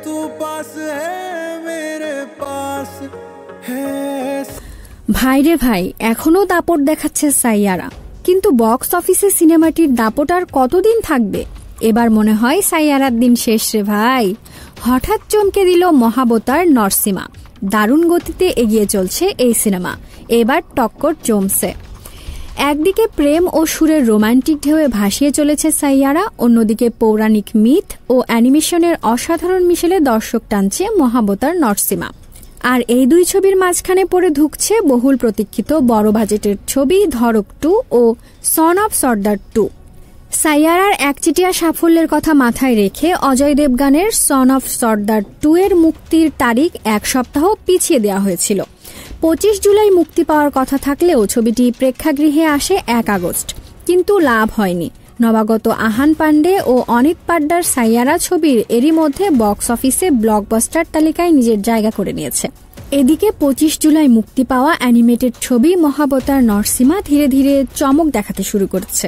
तू पास है मेरे पास है। ভাইরে ভাই, এখনো দাপট দেখাচ্ছে সাইয়ারা, কিন্তু বক্স অফিসে সিনেমাটির দাপট আর কতদিন থাকবে? এবার মনে হয় সাইয়ারার দিন শেষ রে ভাই। হঠাৎ চমকে দিল মহাবতার নরসিমা। দারুণ গতিতে এগিয়ে চলছে এই সিনেমা, এবার টক্কর জমছে। একদিকে প্রেম ও সুরের রোমান্টিক ঢেউয়ে ভাসিয়ে চলেছে সাইয়ারা, অন্যদিকে পৌরাণিক মিথ ও অ্যানিমেশনের অসাধারণ মিশেলে দর্শক টানছে মহাবতার নরসিমা। আর এই দুই ছবির মাঝখানে পড়ে ঢুকছে বহুল প্রতীক্ষিত বড় বাজেটের ছবি ধড়ক 2 ও সন অফ সর্দার 2। সাইয়ারার একচেটিয়া সাফল্যের কথা মাথায় রেখে অজয় দেবগানের সন অফ সর্দার 2 এর মুক্তির তারিখ এক সপ্তাহ পিছিয়ে দেওয়া হয়েছিল। 25 জুলাই মুক্তি পাওয়ার কথা থাকলেও ছবিটি প্রেক্ষাগৃহে আসে 1 আগস্ট, কিন্তু লাভ হয়নি। নবাগত আহান পান্ডে ও অনিত পাড্ডার সাইয়ারা ছবির এরই মধ্যে বক্স অফিসে ব্লকবাস্টার তালিকায় নিজের জায়গা করে নিয়েছে। এদিকে 25 জুলাই মুক্তি পাওয়া অ্যানিমেটেড ছবি মহাবতার নরসিমা ধীরে ধীরে চমক দেখাতে শুরু করছে।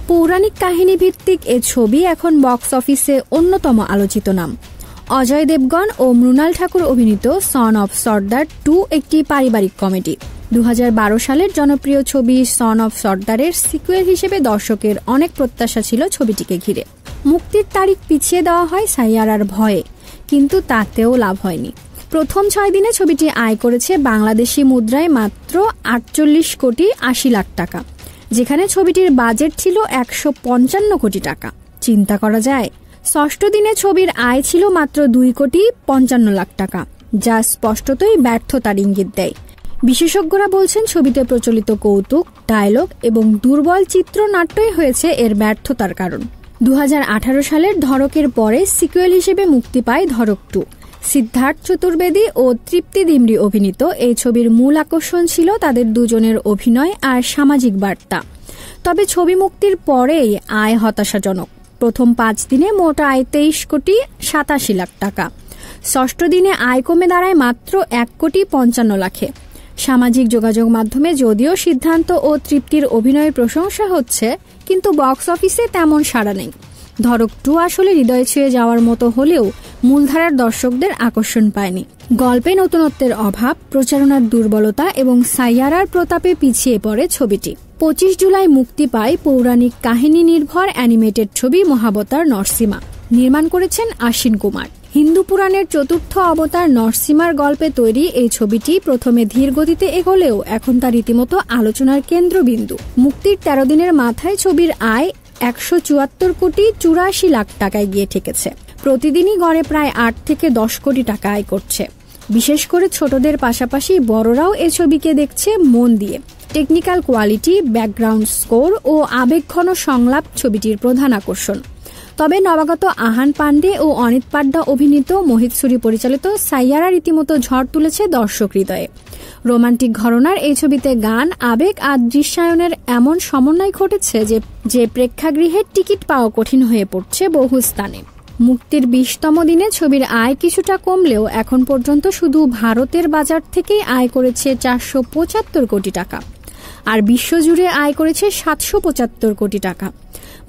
পৌরাণিক কাহিনী ভিত্তিক এ ছবি এখন বক্স অফিসে অন্যতম আলোচিত নাম। অজয় দেবগন ও মৃণাল ঠাকুর অভিনীত সন অফ সর্দার 2 একটি পারিবারিক কমেডি। 2012 সালের জনপ্রিয় ছবি সন অফ সর্দারের সিকুয়েল হিসেবে দর্শকের অনেক প্রত্যাশা ছিল ছবিটিকে ঘিরে। মুক্তির তারিখ পিছিয়ে দেওয়া হয় সাইয়ারার ভয়ে, কিন্তু তাতেও লাভ হয়নি। প্রথম 6 দিনে ছবিটি আয় করেছে বাংলাদেশি মুদ্রায় মাত্র 48 কোটি 80 লাখ টাকা, যেখানে ছবিটির বাজেট ছিল 155 কোটি টাকা। চিন্তা করা যায়, ষষ্ঠ দিনে ছবির আয় ছিল মাত্র 2 কোটি 55 লাখ টাকা, যা স্পষ্টতই ব্যর্থতার ইঙ্গিত দেয়। বিশেষজ্ঞরা বলছেন ছবিতে প্রচলিত কৌতুক, ডায়লগ এবং দুর্বল চিত্রনাট্যই হয়েছে এর ব্যর্থতার কারণ। 2018 সালের ধড়কের পরে সিকুয়েল হিসেবে মুক্তি পায় ধড়ক 2। সিদ্ধার্থ চতুর্বেদী ও তৃপ্তি ডিমরি অভিনীত এই ছবির মূল আকর্ষণ ছিল তাদের দুজনের অভিনয় আর সামাজিক বার্তা। তবে ছবি মুক্তির পরেই আয় হতাশাজনক। প্রথম 5 দিনে মোট আয় 23 কোটি 87 লাখ টাকা। ষষ্ঠ দিনে আয় কমে দাঁড়ায় মাত্র 1 কোটি 55 লাখে। সামাজিক যোগাযোগ মাধ্যমে যদিও সিদ্ধান্ত ও তৃপ্তির অভিনয়ের প্রশংসা হচ্ছে, কিন্তু বক্স অফিসে তেমন সাড়া নেই। ধড়ক 2 আসলে হৃদয় ছুঁয়ে যাওয়ার মতো হলেও মূলধারার দর্শকদের আকর্ষণ পায়নি। গল্পে নতুনত্বের অভাব, প্রচারণার দুর্বলতা এবং সাইয়ারার প্রতাপে পিছিয়ে পড়ে ছবিটি। 25 জুলাই মুক্তি পায় পৌরাণিক কাহিনী নির্ভর অ্যানিমেটেড ছবি মহাবতার নরসিমা। নির্মাণ করেছেন আশ্বিন কুমার। হিন্দু পুরাণের চতুর্থ অবতার নরসিমার গল্পে তৈরি এই ছবিটি প্রথমে ধীর গতিতে এগোলেও এখন তা রীতিমতো আলোচনার কেন্দ্রবিন্দু। মুক্তির 13 দিনের মাথায় ছবির আয় 174 কোটি 84 লাখ টাকায় গিয়ে ঠেকেছে। প্রতিদিনই গড়ে প্রায় 8 থেকে 10 কোটি টাকা আয় করছে। বিশেষ করে ছোটদের পাশাপাশি বড়রাও এ ছবিকে দেখছে মন দিয়ে। টেকনিক্যাল কোয়ালিটি, ব্যাকগ্রাউন্ড স্কোর ও আবেগঘন সংলাপ ছবিটির প্রধান আকর্ষণ। তবে নবাগত আহান পান্ডে ও অনিত পাড্ডা অভিনীত মোহিত সুরি পরিচালিত সাইয়ারা রীতিমতো ঝড় তুলেছে দর্শক হৃদয়ে। রোমান্টিক ঘরানার এই ছবিতে গান, আবেগ আর দৃশ্যায়নের এমন সমন্বয় ঘটেছে যে প্রেক্ষাগৃহের টিকিট পাওয়া কঠিন হয়ে পড়ছে বহু স্থানে। মুক্তির 20তম দিনে ছবির আয় কিছুটা কমলেও এখন পর্যন্ত শুধু ভারতের বাজার থেকেই আয় করেছে 475 কোটি টাকা, আর বিশ্বজুড়ে আয় করেছে 775 কোটি টাকা।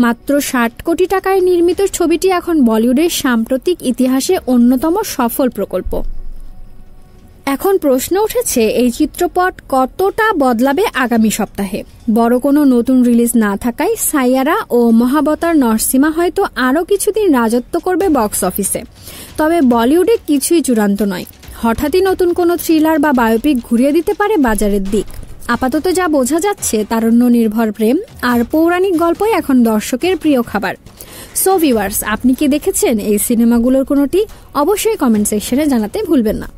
মাত্র 60 কোটি টাকায় নির্মিত ছবিটি এখন বলিউডের সাম্প্রতিক ইতিহাসে অন্যতম সফল প্রকল্প। এখন প্রশ্ন উঠেছে, এই চিত্রপট কতটা বদলাবে আগামী সপ্তাহে? বড় কোনো নতুন রিলিজ না থাকায় সাইয়ারা ও মহাবতার নরসিমা হয়তো আরও কিছুদিন রাজত্ব করবে বক্স অফিসে। তবে বলিউডে কিছুই চূড়ান্ত নয়। হঠাৎই নতুন কোনো থ্রিলার বা বায়োপিক ঘুরিয়ে দিতে পারে বাজারের দিক। আপাতত যা বোঝা যাচ্ছে, তারুণ্য নির্ভর প্রেম আর পৌরাণিক গল্পই এখন দর্শকের প্রিয় খাবার। সো ভিউয়ার্স, আপনি কি দেখেছেন এই সিনেমাগুলোর কোনোটি? অবশ্যই কমেন্ট সেকশনে জানাতে ভুলবেন না।